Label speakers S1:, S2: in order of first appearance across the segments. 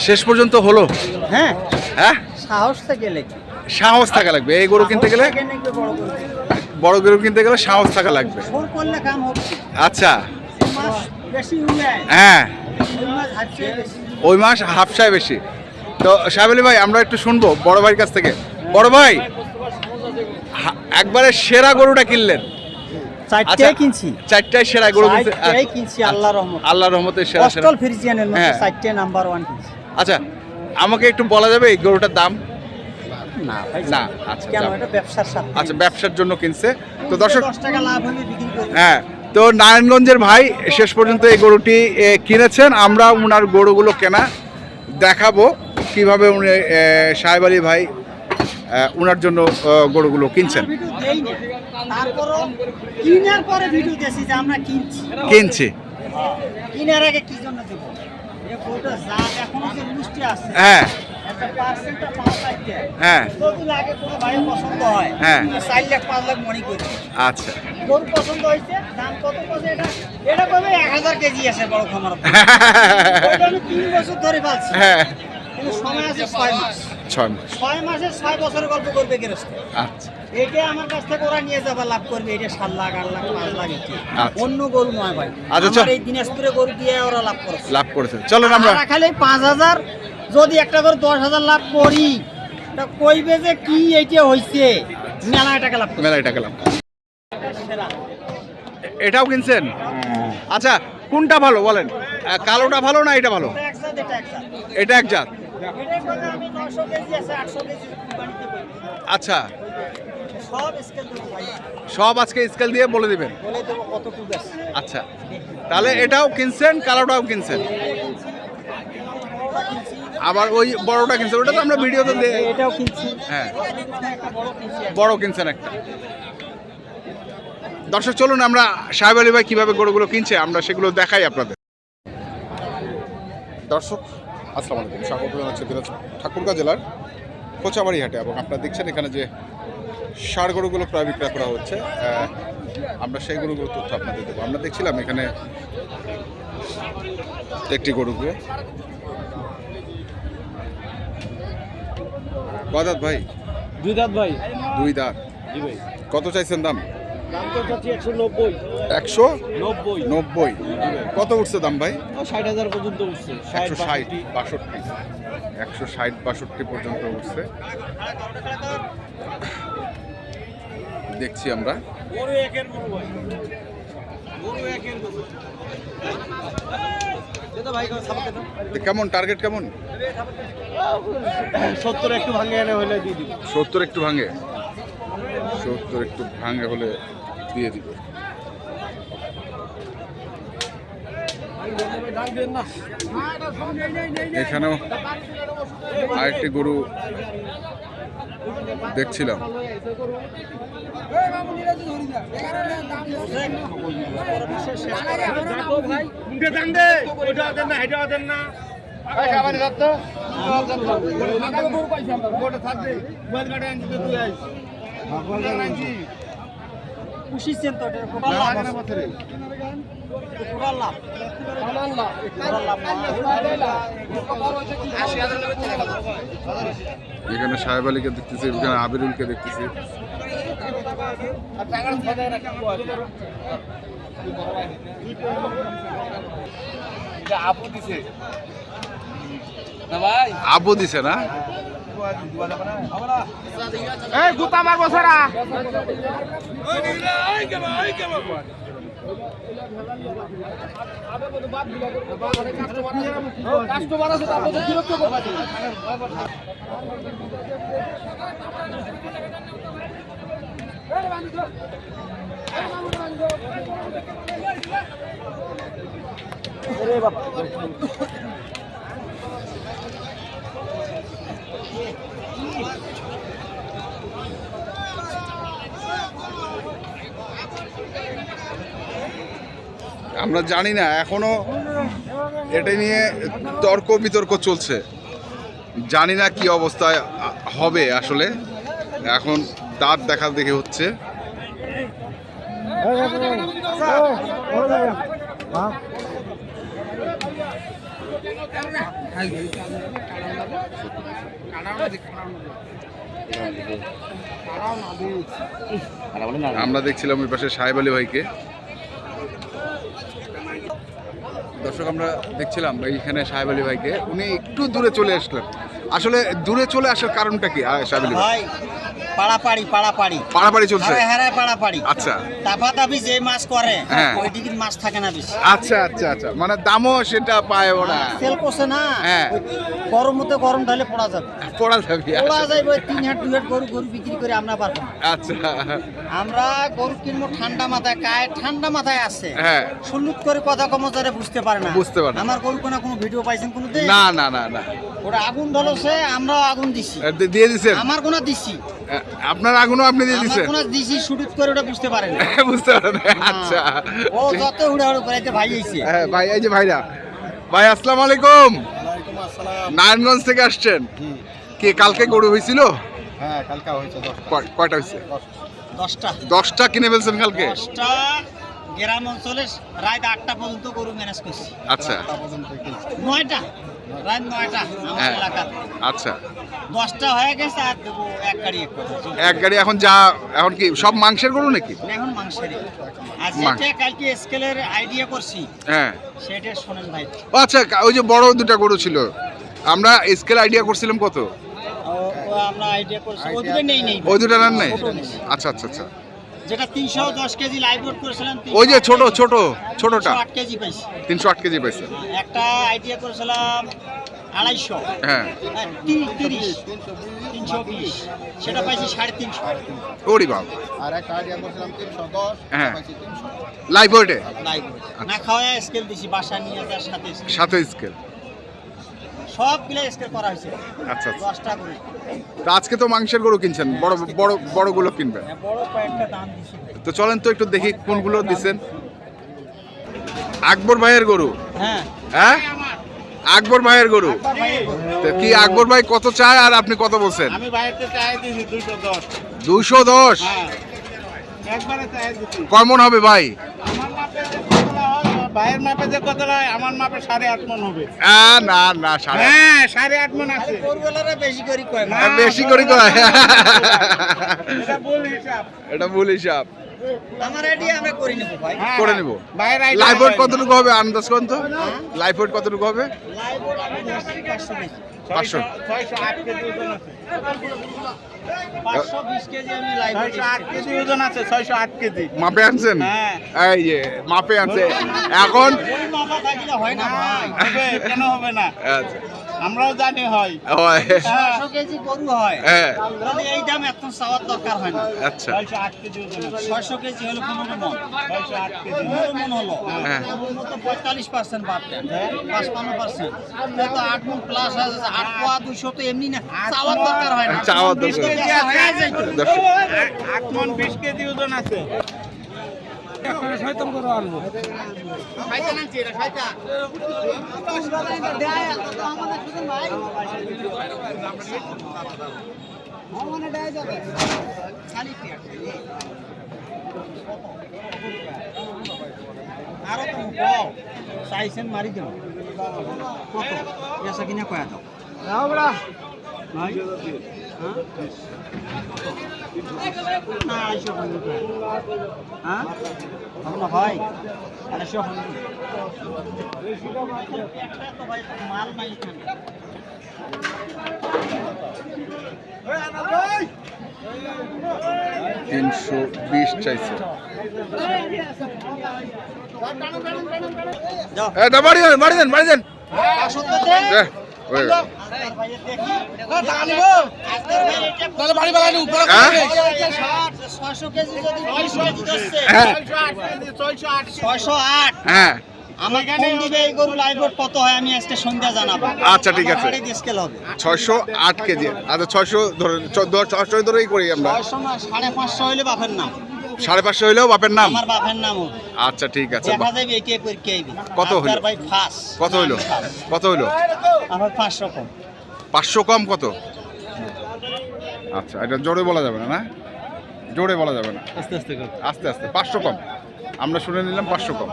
S1: শেষ পর্যন্ত হলো?
S2: হ্যাঁ
S1: হ্যাঁ,
S2: সাহস থেকে লেগে
S1: সাহস থাকা লাগবে এই গরু কিনতে গেলে। বড় গরু কিনতে গেলে সাহস থাকা লাগবে।
S2: করলে কাম হবে।
S1: আচ্ছা,
S2: মাছ বেশি উড়ে
S1: হ্যাঁ,
S2: ওই মাছ হাঁটছে বেশি।
S1: ওই মাস হাফসায় বেশি। তো সাহেব আলী ভাই, আমরা একটু শুনবো বড় ভাইয়ের কাছ থেকে। বড় ভাই, একবারে সেরা গরুটা কিনলেন?
S2: চারটাই কিনছি,
S1: চারটায় সেরা গরু কিনছে?
S2: চারটাই কিনছি আল্লাহর রহমতে।
S1: আল্লাহর রহমতে সেরা সেরা।
S2: অস্টল ফ্রিজিয়ানের মধ্যে
S1: হ্যাঁ।
S2: চারটে নাম্বার 1 কিনছি।
S1: আচ্ছা, আমাকে একটু বলা যাবে এই গরুটার দাম?
S2: না ভাই
S1: না, আচ্ছা,
S2: কেন,
S1: দাম।
S2: এটা ব্যবসার সাথে।
S1: আচ্ছা, ব্যবসার জন্য কিনছে। তো দর্শক,
S2: 10 টাকা লাভ হলে বিক্রি করি।
S1: হ্যাঁ, তো নারায়ণগঞ্জের ভাই শেষ পর্যন্ত এই গরুটি কিনেছেন। আমরা ওনার গরুগুলো কেনা দেখাবো কিভাবে উনি সাহেব আলী ভাই ওনার জন্য গরুগুলো কিনছেন।
S2: ভিডিও দেই না, তারপরও কিনার পরে ভিডিও দেছি যে আমরা কিনছি।
S1: কিনছি,
S2: কিনার আগে কি জন্য দেব? এই গরুটা জাত এখনো যে মিষ্টি আছে,
S1: হ্যাঁ
S2: একটা পার্সেন্টটা পাওয়া চাইতে।
S1: হ্যাঁ
S2: যদি লাগে কোনো ভাই পছন্দ হয়,
S1: হ্যাঁ।
S2: 4 লাখ 5 লাখ মনে করি।
S1: আচ্ছা।
S2: গরু পছন্দ হয়েছে, দাম কত বলছে এটা? এটা কবে 1000 কেজি আছে বড় খামার। ওইটা আমি 3 বছর ধরে পাচ্ছি।
S1: হ্যাঁ,
S2: কিন্তু সময় আছে 6 মাস।
S1: 6 মাস।
S2: 6 মাসে 6 বছরের গল্প করবে গেরস্ত।
S1: আচ্ছা
S2: এটা আমার কাছ থেকে ওরা নিয়ে যাবার লাভ করবে, এটা 7 লাখ 8 লাখ 5 লাখ এটি।
S1: আচ্ছা।
S2: অন্য গরু নয় ভাই।
S1: আচ্ছা,
S2: আমার এই দিনাজপুরে গরু দিয়ে ওরা লাভ করছে।
S1: লাভ করেছে। চলেন আমরা
S2: খালি 5000, যদি একটা করে 10,000 লাভ করি, তা কইবে যে কি এইটা হইছে, মেলা টাকা লাভ করছে।
S1: মেলায় টাকা লাভ। এটাও কিনছেন? আচ্ছা, কোনটা ভালো বলেন? কালোটা ভালো না এটা ভালো?
S2: এটা একসাথে, এটা একসাথে।
S1: এটা এক জাত।
S2: এটাই বলে আমি 900 কেজি আছে, 800 কেজি বাড়িতে করি।
S1: আচ্ছা,
S2: সব স্কেল দেবো ভাই,
S1: সব আজকে স্কেল দিয়ে বলে দিবেন।
S2: বলে দেবো কতটুকু আছে।
S1: আচ্ছা, তাহলে এটাও কিনছেন, কালোটাও কিনছেন, আবার ওই বড়টা কিনছেন। ওটা তো আমরা ভিডিওতে
S2: এটাও কিনছি।
S1: হ্যাঁ,
S2: একটা বড় কিনছি।
S1: বড় কিনছেন একটা। দর্শক চলুন আমরা সাহেব আলী ভাই কিভাবে গরুগুলো কিনছে আমরা সেগুলো দেখাই আপনাদের। দর্শক আসসালামু আলাইকুম, স্বাগত জানাচ্ছি ঠাকুরগাঁও জেলার কোচাবাড়ি হাটে। এবং আপনারা দেখছেন এখানে যে ষাঁড় গরুগুলো প্রায় বিক্রয় করা হচ্ছে, আমরা সেই গরুগুলোর তথ্য আপনাদের দেবো। আমরা দেখছিলাম এখানে একটি গরুকে। কয় দাঁত ভাই?
S2: 2 দাঁত ভাই।
S1: 2 দাঁত।
S2: জি ভাই।
S1: কত চাইছেন দাম?
S2: দাম তো চাচ্ছি 190।
S1: 190। কত উঠছে দাম ভাই?
S2: 60,000 পর্যন্ত উঠছে।
S1: 160, 62, 160, 62 পর্যন্ত উঠছে দেখছি আমরা।
S2: গরু একের গরু ভাই, গরু একের গরু। এটা ভাই কত সাপকে দাও?
S1: কেমন টার্গেট কেমন?
S2: 70 একটু ভাঙে এনে হলে দিয়ে দিব।
S1: 70 একটু ভাঙে, 70 একটু ভাঙে হলে দিয়ে দিব। এখানেও আরেকটি গরু দেখছিলাম।
S2: পুষিছেন তো, এটা খুব লাভ।
S1: এখানে সাহেব আলীকে দেখতেছি, এখানে আবিরুলকে দেখতেছি। আবু দিছে না? আমরা জানি না, এখনো এটা নিয়ে তর্ক বিতর্ক চলছে। জানি না কি অবস্থায় হবে আসলে। এখন দাঁত দেখা দেখে হচ্ছে। আমরা দেখছিলাম ওই পাশে সাহেব আলী ভাইকে। দর্শক আমরা দেখছিলাম এইখানে সাহেব আলী ভাইকে, উনি একটু দূরে চলে আসলেন। আসলে দূরে চলে আসার কারণটা কি সাহেব আলী ভাই?
S2: ভাই পাড়াপাড়ি
S1: পাড়াপাড়ি চলছে।
S2: হারায় পাড়াপাড়ি।
S1: আচ্ছা
S2: তাপাতাপি যে মাছ করে
S1: হ্যাঁ।
S2: ওই দিকের মাছ থাকে না বেশি।
S1: আচ্ছা আচ্ছা আচ্ছা, মানে দামও সেটা পায় ওরা।
S2: সেল করছে না।
S1: হ্যাঁ।
S2: ওই গরম মতো গরম ঢালে পড়া যাবে।
S1: পড়া যাবে।
S2: পড়া যাবে ওই 3 হাট 2 হাট গরু বিক্রি করে আমরা পারবো না।
S1: আচ্ছা
S2: আমরা গরু কিনবো ঠান্ডা মাথায়, কায় ঠান্ডা মাথায় আছে।
S1: হ্যাঁ।
S2: সুলুত করে কথা কমজারে বুঝতে পারে না।
S1: বুঝতে পারে না।
S2: আমার গরু কোনো ভিডিও পাইছেন কোনো দিন?
S1: না না না না,
S2: ওরা আগুন ধরছে, আমরাও আগুন দিছি।
S1: দিয়ে দিছেন?
S2: আমার কোনা দিছি।
S1: আপনার আগুনও আপনি দিয়ে
S2: আমার
S1: দিছেন?
S2: কোনা দিছি, সুলুত করে ওটা বুঝতে পারে না।
S1: বুঝতে পারেন? আচ্ছা
S2: ও যত হুড়াহুড়ি করে ভাই আইছে।
S1: হ্যাঁ ভাই, এই যে ভাইরা ভাই, আসসালামু আলাইকুম। নারায়ণগঞ্জ থেকে আসছেন? কি কালকে গরু হয়েছিল?
S3: হ্যাঁ, কালকে হয়েছে 10টা।
S1: কয়টা হয়েছে?
S2: 10টা
S1: 10টা কিনে ফেলছেন কালকে?
S2: 10টা গ্রাম অঞ্চলে রাত 8টা পর্যন্ত গরু ম্যানেজ করছি।
S1: আচ্ছা
S3: 10টা পর্যন্ত কিনছি।
S2: 9টা রাত 9টা আমার
S1: হ্যাঁ।
S2: এলাকার।
S1: আচ্ছা,
S2: 10টা হয়ে গেছে আর দেবো এক গাড়ি এক কথা।
S1: এক গাড়ি। এখন যা, এখন কি সব মাংসের গরু নাকি?
S2: এখন মাংসেরই। আর
S1: মাংস।
S2: যেটা কালকে স্কেলের আইডিয়া করছি
S1: হ্যাঁ।
S2: সেটা শোনেন ভাই।
S1: ও আচ্ছা, ওই যে বড় দুটা গরু ছিল, আমরা স্কেল আইডিয়া করছিলাম কত?
S2: ও আমরা আইডিয়া করছি ওই দুটো নেই।
S1: ওই দুটা রান নাই?
S2: ছোট নিছি।
S1: আচ্ছা আচ্ছা আচ্ছা,
S2: যেটা 310 কেজি লাইভ লোড করেছিলাম।
S1: ওই যে ছোটটা
S2: 8 কেজি পাইছি।
S1: 308 কেজি পাইছে।
S2: একটা আইডিয়া করেছিলাম 250।
S1: হ্যাঁ।
S2: 320 সেটা পাইছি 350।
S1: ওরে বাবা।
S3: আর একটা আইডিয়া করছিলাম 310,
S1: হ্যাঁ।
S3: পাইছি 300।
S1: লাইভ ওয়েটে
S2: লাইভ না খাওয়া স্কেল দিছি, বাসা নিয়ে যাওয়ার সাথে scale।
S1: সাথে স্কেল।
S2: সবগুলো স্কেল করা হয়েছে।
S1: আচ্ছা আচ্ছা।
S2: 10টা করে।
S1: তো আজকে তো মাংসের গরু কিনছেন, বড়গুলো কিনবেন।
S2: বড় কয়েকটা দাম দিছি।
S1: তো চলেন তো একটু দেখি কোনগুলো দিচ্ছেন। আকবর ভাইয়ের গরু?
S2: হ্যাঁ।
S1: হ্যাঁ, আকবর ভাইয়ের গরু। তো কি আকবর ভাই কত চায় আর আপনি কত বলছেন?
S3: আমি বাইরে চাই দিছি 210।
S1: 210?
S3: হ্যাঁ, একবারে চাই দিছি।
S1: কমন হবে ভাই?
S3: আমার মাপে যে কতলা হয়, ভাইয়ের মাপে যে কতলা হয়, আমার মাপে 8.5 মণ হবে।
S1: না না, সাড়ে
S3: হ্যাঁ, 8.5 মণ আছে।
S2: গরুওয়ালারা বেশি করে কয় না।
S1: বেশি করে কয়।
S3: এটা ভুল হিসাব।
S1: এটা ভুল হিসাব।
S2: আমার আইডিয়া আমরা করে নেব ভাই।
S3: হ্যাঁ,
S1: করে নিব।
S3: বাইরের আইডিয়া
S1: লাইভ ওয়েট
S3: হয় না।
S1: কতটুকু হবে আন্দাজ করেন তো? লাইভ ওয়েট কতটুকু হবে?
S2: লাইভ লোড আমি ধরছি 500 কেজি।
S1: 500?
S3: 608 কেজি ওজন আছে।
S2: 520 কেজি আমি লাইভ লোড
S3: 608 কেজি ওজন আছে, 608 কেজি।
S1: মাপে আনছেন?
S3: হ্যাঁ।
S1: এই যে মাপে আনছে এখন।
S2: ওই মাপা থাকলে হয় না ভাই।
S3: হবে, কেন হবে না?
S1: আচ্ছা,
S3: আমরাও জানি হয়।
S1: হয়।
S2: 600 কেজি গরু হয়।
S1: হ্যাঁ।
S2: তাহলে এই দাম এত চাওয়ার দরকার হয় না।
S1: আচ্ছা
S3: 608 কেজি ওজন আছে।
S2: 600 কেজি হলো 15 মণ।
S3: 608 কেজি।
S2: 15 মণ হলো।
S1: হ্যাঁ।
S2: গরুর মতো 45% বাড়তে। 55%। তাহলে তো 8 মণ প্লাস আছে। 8 পোয়া 200 তো এমনি না। চাওয়ার দরকার হয় না।
S1: চাওয়ার দরকার।
S2: 20 কেজি হয়ে যায় তো।
S1: দর্শক,
S3: 8 মণ 20 কেজি ওজন আছে।
S2: আরো তো কও চাইছেন মারি দেব কত এসা কিনা কয়া দাও দাও বড়া নাই হ্যাঁ না 250 হ্যাঁ আমরা হয় 250 একটা তো ভাই মাল নাই এখানে
S1: 320 চাইছে।
S2: যাও
S1: এটা বাড়ি দেন।
S2: 500 দে
S1: হয়ে গেল।
S2: আস্তার ভাই দেখি আস্তার ভাই এটা তাহলে বাড়ি বাড়ানি উপর
S1: হ্যাঁ?
S2: 600 কেজি যদি 600 দিচ্ছে
S1: হ্যাঁ
S2: 608
S1: হ্যাঁ।
S2: আমার ফোন দিবে এই গরু লাইভ কত হয় আমি আজকে সন্ধ্যা জানাবো।
S1: আচ্ছা, ঠিক আছে।
S2: স্কেল হবে
S1: 608 কেজি। আচ্ছা 600 ধরেন, 600 ধরেই করি আমরা।
S2: 600 না 550 হইলে বাপের নাম।
S1: 550 হইলেও বাপের নাম?
S2: আমার বাপের নাম হবে।
S1: আচ্ছা ঠিক আছে।
S2: দেখা যাবে একে করে কে আইবে।
S1: কত হইলো?
S2: ভাই ফাস
S1: কত হইলো? কত হইলো?
S2: আমার 500 কম।
S1: 500 কম কত? আচ্ছা, এটা জোরে বলা যাবে না, না জোরে বলা যাবে না,
S2: আস্তে আস্তে কর।
S1: আস্তে আস্তে। 500 কম। আমরা শুনে নিলাম 500 কম।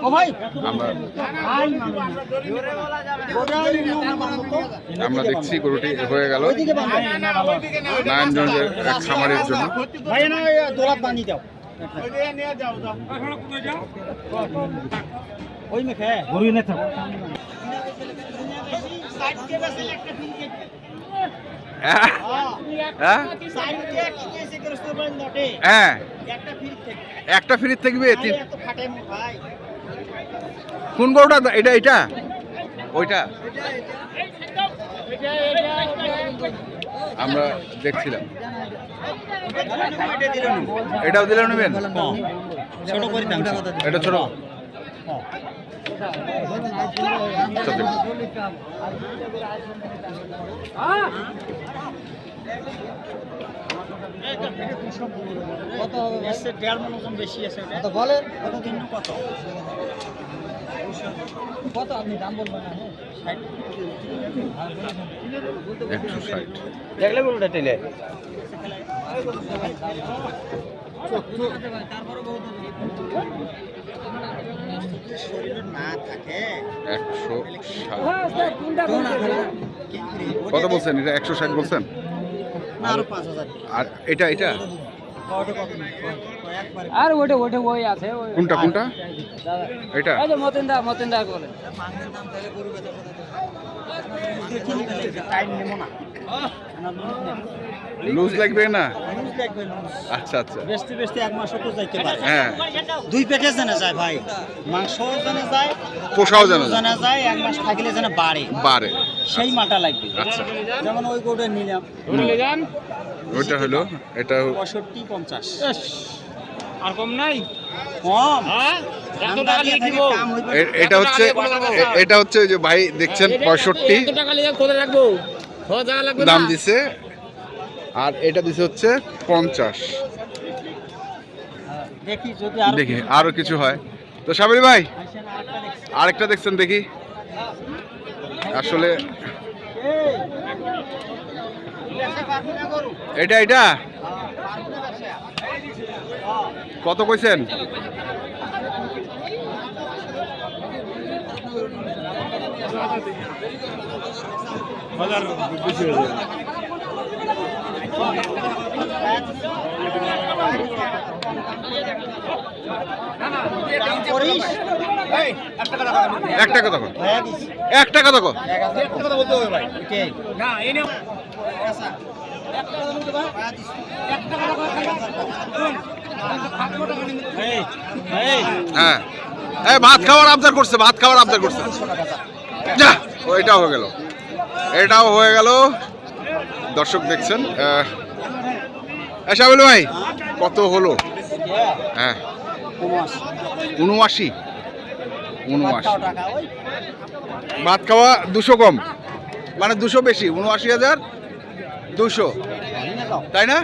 S2: ও ভাই
S1: আমরা আমরা দেখছি গরুটি হয়ে গেল নারায়ণগঞ্জের এক খামারের জন্য।
S2: ভাই না দোলাপ বানিয়ে দাও ওই মেখে গরু এনে থাকো
S1: হ্যাঁ হ্যাঁ একটা ফ্রি থাকবে। কোন গরুটা? এটা এটা ওইটা আমরা দেখছিলাম। এটাও দিলে নেবেন?
S2: ছোট করে দাম
S1: এটা ছোট।
S2: কত এসে 1.5 মণ ওজন বেশি আছে ওটা তো বলেন কত দিন কত কত আপনি দাম বলবেন না
S1: 160
S2: দেখলে বলুটা টেলে শরীরের না থাকে
S1: 160। কত বলছেন? এটা 160 বলছেন?
S2: না আরো 5000
S1: আর এটা এটা
S4: আর ওটা ওটা ওই আছে
S1: কোনটা কোনটা? এটা
S4: এই যে মতিনদা বলে
S2: টাইম নেব না
S1: লুজ লাগবে না?
S2: লুজ লাগবে লুজ
S1: আচ্ছা আচ্ছা।
S2: বেচতে 1 মাসও তো যাইতে পারে
S1: হ্যাঁ
S2: 2 প্যাকেজ জানা যায় ভাই মাংসও জানা যায়
S1: পোষাও জানা যায়।
S2: জানা যায় 1 মাস থাকলে যেন বাড়ে
S1: বারে
S2: সেই মাটা লাগবে
S1: আচ্ছা।
S2: যেমন ওই গোটা নিলাম
S1: ওইটা হলো এটা
S2: 65 50
S4: আর কম নাই
S2: কম
S4: এত টাকা দিয়ে দিব
S1: এটা হচ্ছে এটা হচ্ছে ওই যে ভাই দেখছেন 65
S4: এত টাকা লিয়ে কোথায় রাখবো ও জায়গা লাগবে না
S1: দাম দিছে। আর এটা দিছে হচ্ছে 50।
S2: দেখি যদি আর
S1: দেখি আরো কিছু হয় তো। সাবির ভাই আরেকটা দেখছেন দেখি আসলে এটা এটা কত কইছেন?
S2: করিস
S1: এক টাকা দেখো,
S2: হয়ে গেছে
S1: এক টাকা দেখো।
S2: 1000 কথা বলতে হবে ভাই এটাই না এনে
S1: হ্যাঁ এই ভাত খাওয়ার আবদার করছে, ভাত খাওয়ার আবদার করছে। যা ওইটাও হয়ে গেল, এটাও হয়ে গেল। দর্শক দেখছেন শাবিল ভাই কত হলো? হ্যাঁ 79 ভাত খাওয়া 200 কম মানে 200 বেশি, 79,200 তাই না?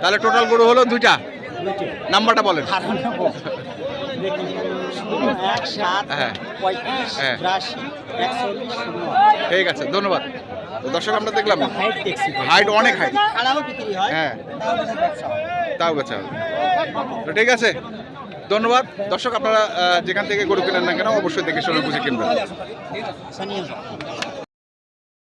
S1: তাহলে টোটাল গরু হলো 2টা। নাম্বারটা বলেন। হ্যাঁ হ্যাঁ ঠিক আছে, ধন্যবাদ। তো দর্শক আমরা দেখলাম হাইট অনেক হাইট, হ্যাঁ তাও বেচা হবে। তো ঠিক আছে, ধন্যবাদ। দর্শক আপনারা যেখান থেকে গরু কেনেন না কেন অবশ্যই দেখে শুনে বুঝে কিনবেন।